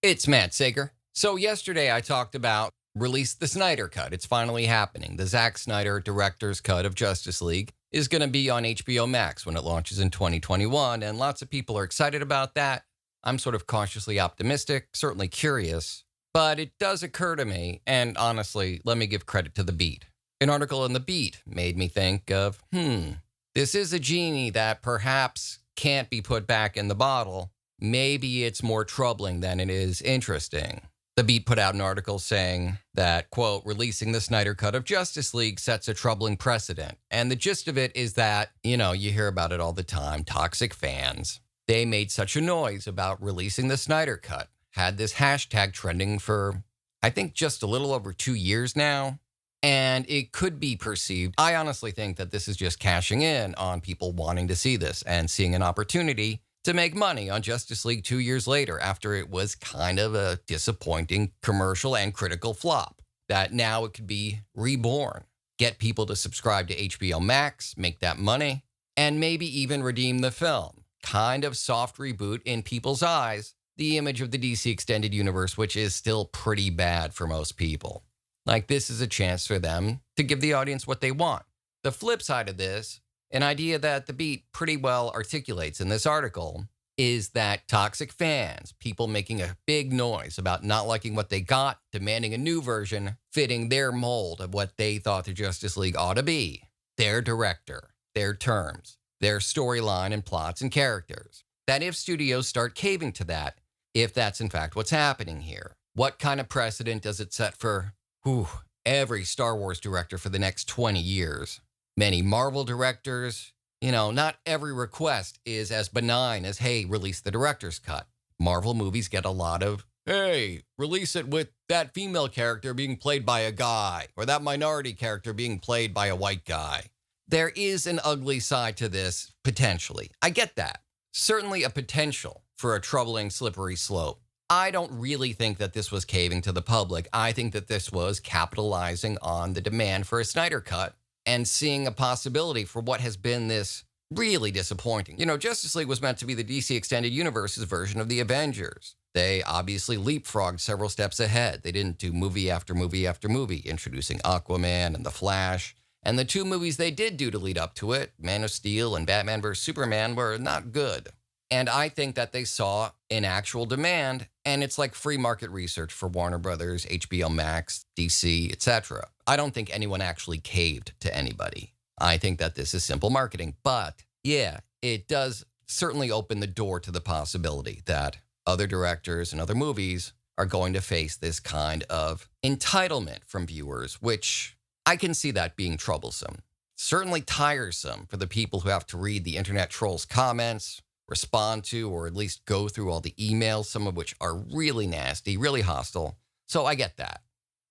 It's Matt Sager. So yesterday I talked about release the Snyder Cut. It's finally happening. The Zack Snyder director's cut of Justice League is going to be on HBO Max when it launches in 2021, and lots of people are excited about that. I'm sort of cautiously optimistic, certainly curious, but it does occur to me, and honestly, let me give credit to The Beat. An article in The Beat made me think of, this is a genie that perhaps can't be put back in the bottle. Maybe it's more troubling than it is interesting. The Beat put out an article saying that, quote, releasing the Snyder Cut of Justice League sets a troubling precedent. And the gist of it is that, you hear about it all the time, toxic fans. They made such a noise about releasing the Snyder Cut, had this hashtag trending for, I think, just a little over 2 years now. And it could be perceived, I honestly think that this is just cashing in on people wanting to see this and seeing an opportunity to make money on Justice League 2 years later after it was kind of a disappointing commercial and critical flop. That now it could be reborn, get people to subscribe to HBO Max, make that money, and maybe even redeem the film. Kind of soft reboot in people's eyes, the image of the DC Extended Universe, which is still pretty bad for most people. Like, this is a chance for them to give the audience what they want. The flip side of this, an idea that The Beat pretty well articulates in this article, is that toxic fans, people making a big noise about not liking what they got, demanding a new version, fitting their mold of what they thought the Justice League ought to be, their director, their terms, their storyline and plots and characters. That if studios start caving to that, if that's in fact what's happening here, what kind of precedent does it set for every Star Wars director for the next 20 years? Many Marvel directors, not every request is as benign as, hey, release the director's cut. Marvel movies get a lot of, hey, release it with that female character being played by a guy, or that minority character being played by a white guy. There is an ugly side to this, potentially. I get that. Certainly a potential for a troubling, slippery slope. I don't really think that this was caving to the public. I think that this was capitalizing on the demand for a Snyder Cut and seeing a possibility for what has been this really disappointing. Justice League was meant to be the DC Extended Universe's version of the Avengers. They obviously leapfrogged several steps ahead. They didn't do movie after movie after movie, introducing Aquaman and The Flash. And the 2 movies they did do to lead up to it, Man of Steel and Batman vs. Superman, were not good. And I think that they saw an actual demand, and it's like free market research for Warner Brothers, HBO Max, DC, etc. I don't think anyone actually caved to anybody. I think that this is simple marketing. But yeah, it does certainly open the door to the possibility that other directors and other movies are going to face this kind of entitlement from viewers, which I can see that being troublesome. Certainly tiresome for the people who have to read the internet trolls' comments, respond to, or at least go through all the emails, some of which are really nasty, really hostile. So I get that.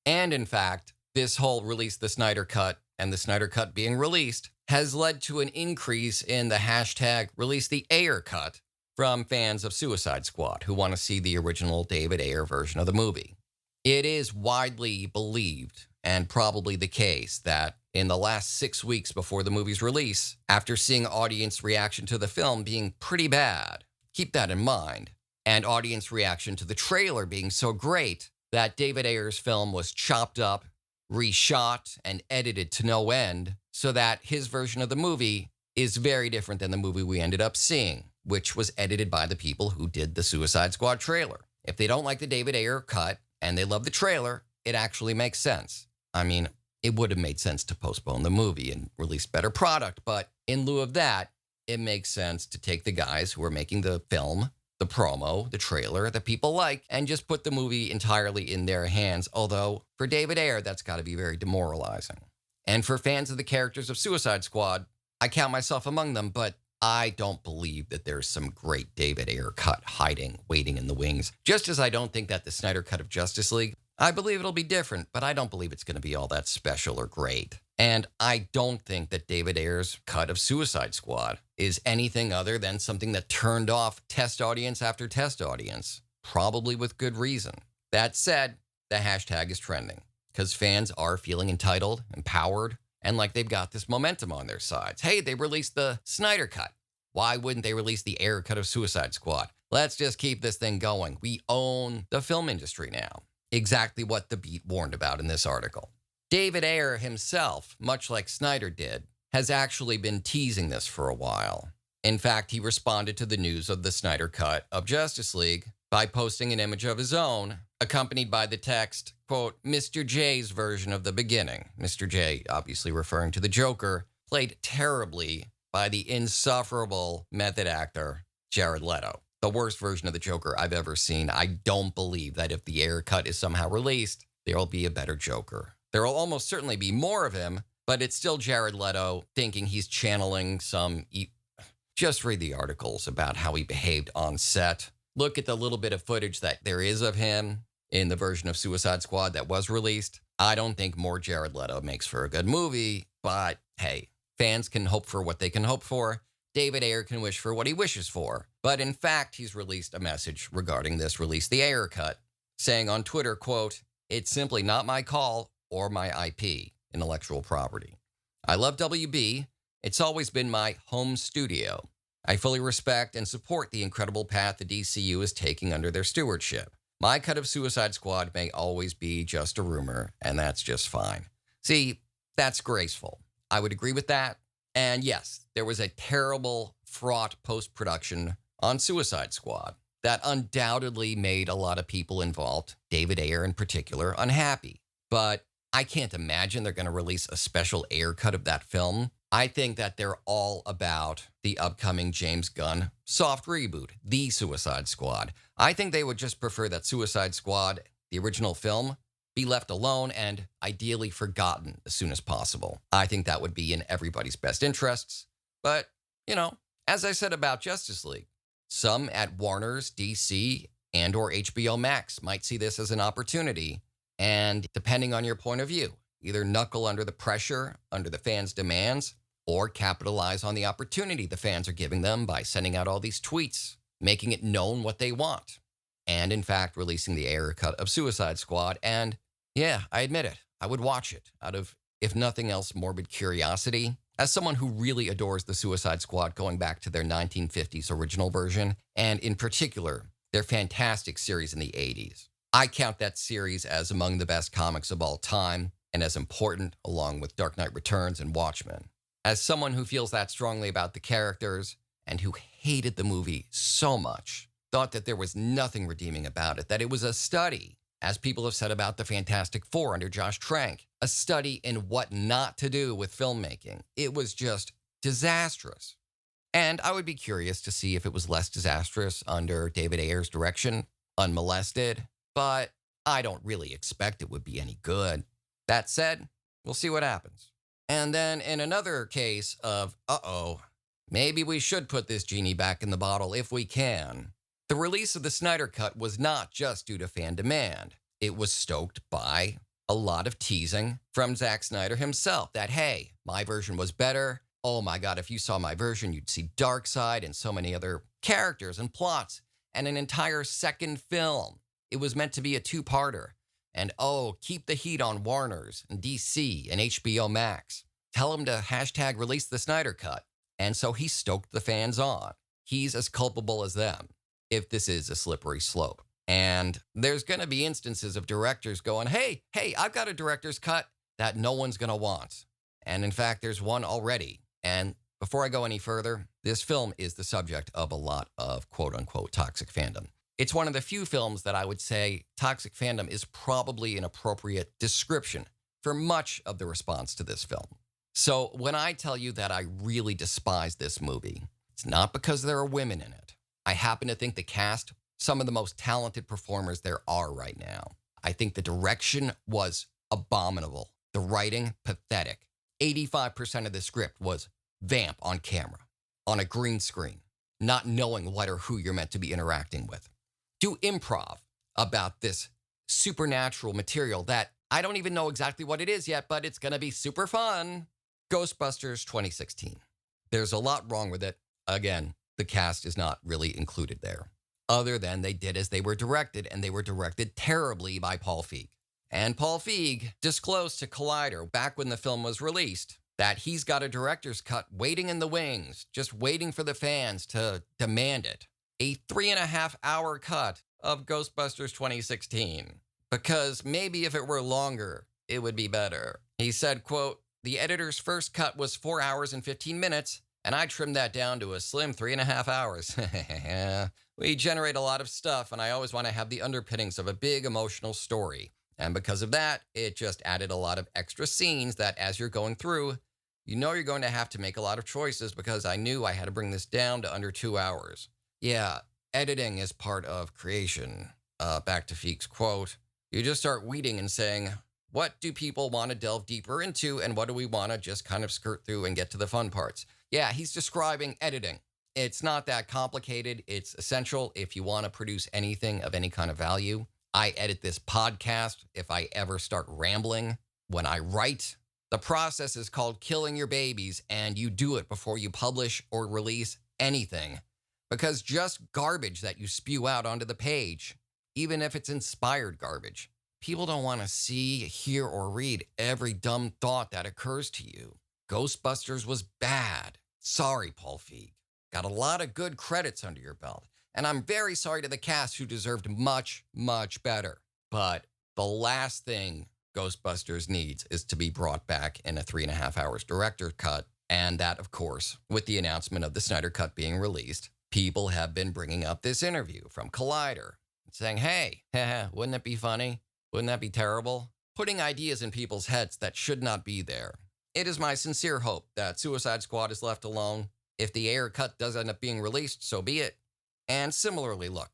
And in fact, this whole release the Snyder Cut and the Snyder Cut being released has led to an increase in the hashtag release the Ayer cut from fans of Suicide Squad who want to see the original David Ayer version of the movie. It is widely believed, and probably the case, that in the last 6 weeks before the movie's release, after seeing audience reaction to the film being pretty bad, keep that in mind, and audience reaction to the trailer being so great that David Ayer's film was chopped up, reshot, and edited to no end, so that his version of the movie is very different than the movie we ended up seeing, which was edited by the people who did the Suicide Squad trailer. If they don't like the David Ayer cut and they love the trailer, it actually makes sense. I mean, it would have made sense to postpone the movie and release better product, but in lieu of that, it makes sense to take the guys who are making the film, the promo, the trailer that people like, and just put the movie entirely in their hands. Although, for David Ayer, that's got to be very demoralizing. And for fans of the characters of Suicide Squad, I count myself among them, but I don't believe that there's some great David Ayer cut hiding, waiting in the wings. Just as I don't think that the Snyder Cut of Justice League, I believe it'll be different, but I don't believe it's going to be all that special or great. And I don't think that David Ayer's cut of Suicide Squad is anything other than something that turned off test audience after test audience, probably with good reason. That said, the hashtag is trending because fans are feeling entitled, empowered, and like they've got this momentum on their sides. Hey, they released the Snyder Cut. Why wouldn't they release the Ayer cut of Suicide Squad? Let's just keep this thing going. We own the film industry now. Exactly what The Beat warned about in this article. David Ayer himself, much like Snyder did, has actually been teasing this for a while. In fact, he responded to the news of the Snyder Cut of Justice League by posting an image of his own, accompanied by the text, quote, Mr. J's version of the beginning. Mr. J, obviously referring to the Joker, played terribly by the insufferable method actor, Jared Leto. The worst version of the Joker I've ever seen. I don't believe that if the Ayer cut is somehow released, there will be a better Joker. There will almost certainly be more of him, but it's still Jared Leto thinking he's channeling some... Just read the articles about how he behaved on set. Look at the little bit of footage that there is of him in the version of Suicide Squad that was released. I don't think more Jared Leto makes for a good movie, but hey, fans can hope for what they can hope for. David Ayer can wish for what he wishes for. But in fact, he's released a message regarding this release, the Ayer cut, saying on Twitter, quote, it's simply not my call or my IP, intellectual property. I love WB. It's always been my home studio. I fully respect and support the incredible path the DCU is taking under their stewardship. My cut of Suicide Squad may always be just a rumor, and that's just fine. See, that's graceful. I would agree with that. And yes, there was a terrible, fraught post-production on Suicide Squad that undoubtedly made a lot of people involved, David Ayer in particular, unhappy. But I can't imagine they're going to release a special Ayer cut of that film. I think that they're all about the upcoming James Gunn soft reboot, The Suicide Squad. I think they would just prefer that Suicide Squad, the original film, be left alone and ideally forgotten as soon as possible. I think that would be in everybody's best interests. But, as I said about Justice League, some at Warner's, DC, and or HBO Max might see this as an opportunity. And depending on your point of view, either knuckle under the pressure, under the fans' demands, or capitalize on the opportunity the fans are giving them by sending out all these tweets, making it known what they want. And in fact, releasing the Ayer cut of Suicide Squad. And yeah, I admit it, I would watch it out of, if nothing else, morbid curiosity. As someone who really adores the Suicide Squad going back to their 1950s original version, and in particular, their fantastic series in the 80s. I count that series as among the best comics of all time, and as important, along with Dark Knight Returns and Watchmen. As someone who feels that strongly about the characters, and who hated the movie so much, thought that there was nothing redeeming about it, that it was a study, as people have said about the Fantastic Four under Josh Trank, a study in what not to do with filmmaking. It was just disastrous. And I would be curious to see if it was less disastrous under David Ayer's direction, unmolested, but I don't really expect it would be any good. That said, we'll see what happens. And then in another case of, maybe we should put this genie back in the bottle if we can. The release of the Snyder Cut was not just due to fan demand. It was stoked by a lot of teasing from Zack Snyder himself that, hey, my version was better. Oh my God, if you saw my version, you'd see Darkseid and so many other characters and plots and an entire second film. It was meant to be a two-parter. And keep the heat on Warner's and DC and HBO Max. Tell them to hashtag release the Snyder Cut. And so he stoked the fans on. He's as culpable as them, if this is a slippery slope. And there's going to be instances of directors going, hey, I've got a director's cut that no one's going to want. And in fact, there's one already. And before I go any further, this film is the subject of a lot of quote-unquote toxic fandom. It's one of the few films that I would say toxic fandom is probably an appropriate description for much of the response to this film. So when I tell you that I really despise this movie, it's not because there are women in it. I happen to think the cast, some of the most talented performers there are right now. I think the direction was abominable. The writing, pathetic. 85% of the script was vamp on camera, on a green screen, not knowing what or who you're meant to be interacting with. Do improv about this supernatural material that I don't even know exactly what it is yet, but it's going to be super fun. Ghostbusters 2016. There's a lot wrong with it. Again, the cast is not really included there, other than they did as they were directed, and they were directed terribly by Paul Feig. And Paul Feig disclosed to Collider back when the film was released that he's got a director's cut waiting in the wings, just waiting for the fans to demand it. a 3.5 hour cut of Ghostbusters 2016. Because maybe if it were longer, it would be better. He said, quote, "The editor's first cut was 4 hours and 15 minutes, and I trimmed that down to a slim 3.5 hours. We generate a lot of stuff, and I always want to have the underpinnings of a big emotional story. And because of that, it just added a lot of extra scenes that as you're going through, you know you're going to have to make a lot of choices because I knew I had to bring this down to under 2 hours. Yeah, editing is part of creation." Back to Feek's quote, "You just start weeding and saying, what do people want to delve deeper into and what do we want to just kind of skirt through and get to the fun parts?" Yeah, he's describing editing. It's not that complicated. It's essential if you want to produce anything of any kind of value. I edit this podcast if I ever start rambling. When I write, the process is called killing your babies, and you do it before you publish or release anything. Because just garbage that you spew out onto the page, even if it's inspired garbage, people don't want to see, hear, or read every dumb thought that occurs to you. Ghostbusters was bad. Sorry, Paul Feig. Got a lot of good credits under your belt. And I'm very sorry to the cast who deserved much, much better. But the last thing Ghostbusters needs is to be brought back in a 3.5 hours director cut. And that, of course, with the announcement of the Snyder Cut being released, people have been bringing up this interview from Collider, saying, hey, wouldn't it be funny? Wouldn't that be terrible? Putting ideas in people's heads that should not be there. It is my sincere hope that Suicide Squad is left alone. If the Ayer cut does end up being released, so be it. And similarly, look,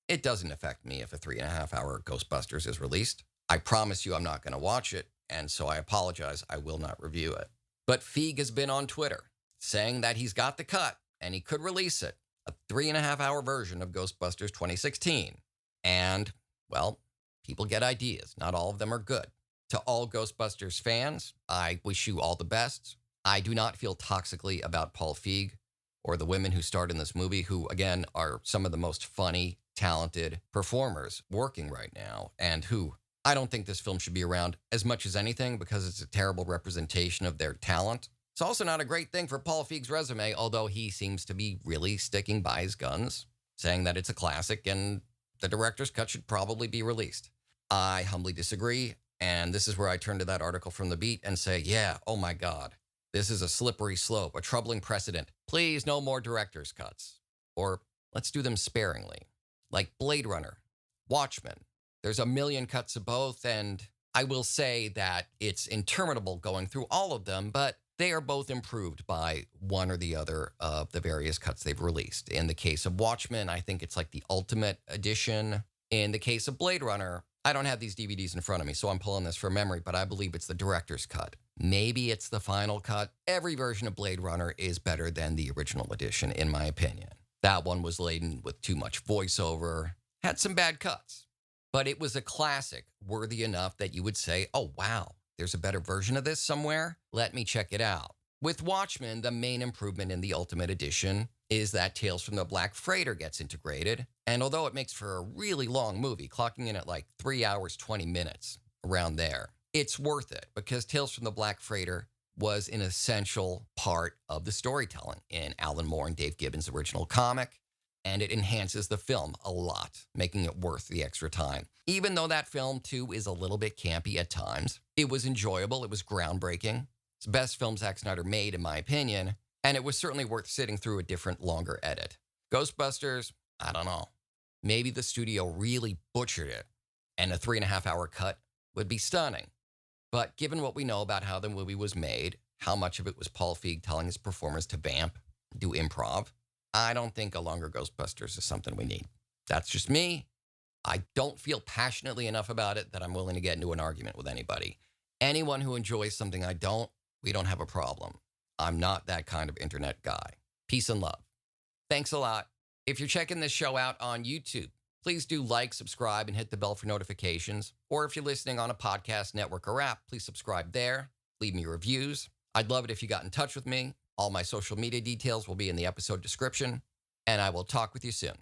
it doesn't affect me if a 3.5 hour Ghostbusters is released. I promise you I'm not going to watch it, and so I apologize, I will not review it. But Feig has been on Twitter saying that he's got the cut and he could release it, a 3.5 hour version of Ghostbusters 2016. And, well, people get ideas. Not all of them are good. To all Ghostbusters fans, I wish you all the best. I do not feel toxically about Paul Feig or the women who starred in this movie, who, again, are some of the most funny, talented performers working right now, and who I don't think this film should be around as much as anything because it's a terrible representation of their talent. It's also not a great thing for Paul Feig's resume, although he seems to be really sticking by his guns, saying that it's a classic and the director's cut should probably be released. I humbly disagree, and this is where I turn to that article from The Beat and say, yeah, oh my God, this is a slippery slope, a troubling precedent. Please, no more director's cuts. Or let's do them sparingly. Like Blade Runner, Watchmen. There's a million cuts of both, and I will say that it's interminable going through all of them, but they are both improved by one or the other of the various cuts they've released. In the case of Watchmen, I think it's like the ultimate edition. In the case of Blade Runner, I don't have these DVDs in front of me, so I'm pulling this from memory, but I believe it's the director's cut. Maybe it's the final cut. Every version of Blade Runner is better than the original edition, in my opinion. That one was laden with too much voiceover, had some bad cuts, but it was a classic, worthy enough that you would say, oh, wow, there's a better version of this somewhere? Let me check it out. With Watchmen, the main improvement in the Ultimate Edition is that Tales from the Black Freighter gets integrated. And although it makes for a really long movie, clocking in at like 3 hours, 20 minutes, around there, it's worth it because Tales from the Black Freighter was an essential part of the storytelling in Alan Moore and Dave Gibbons' original comic. And it enhances the film a lot, making it worth the extra time. Even though that film, too, is a little bit campy at times, it was enjoyable. It was groundbreaking. It's the best film Zack Snyder made, in my opinion, and it was certainly worth sitting through a different, longer edit. Ghostbusters, I don't know. Maybe the studio really butchered it, and a 3.5 hour cut would be stunning. But given what we know about how the movie was made, how much of it was Paul Feig telling his performers to vamp, do improv, I don't think a longer Ghostbusters is something we need. That's just me. I don't feel passionately enough about it that I'm willing to get into an argument with anybody. Anyone who enjoys something I don't, we don't have a problem. I'm not that kind of internet guy. Peace and love. Thanks a lot. If you're checking this show out on YouTube, please do like, subscribe, and hit the bell for notifications. Or if you're listening on a podcast network or app, please subscribe there. Leave me reviews. I'd love it if you got in touch with me. All my social media details will be in the episode description, and I will talk with you soon.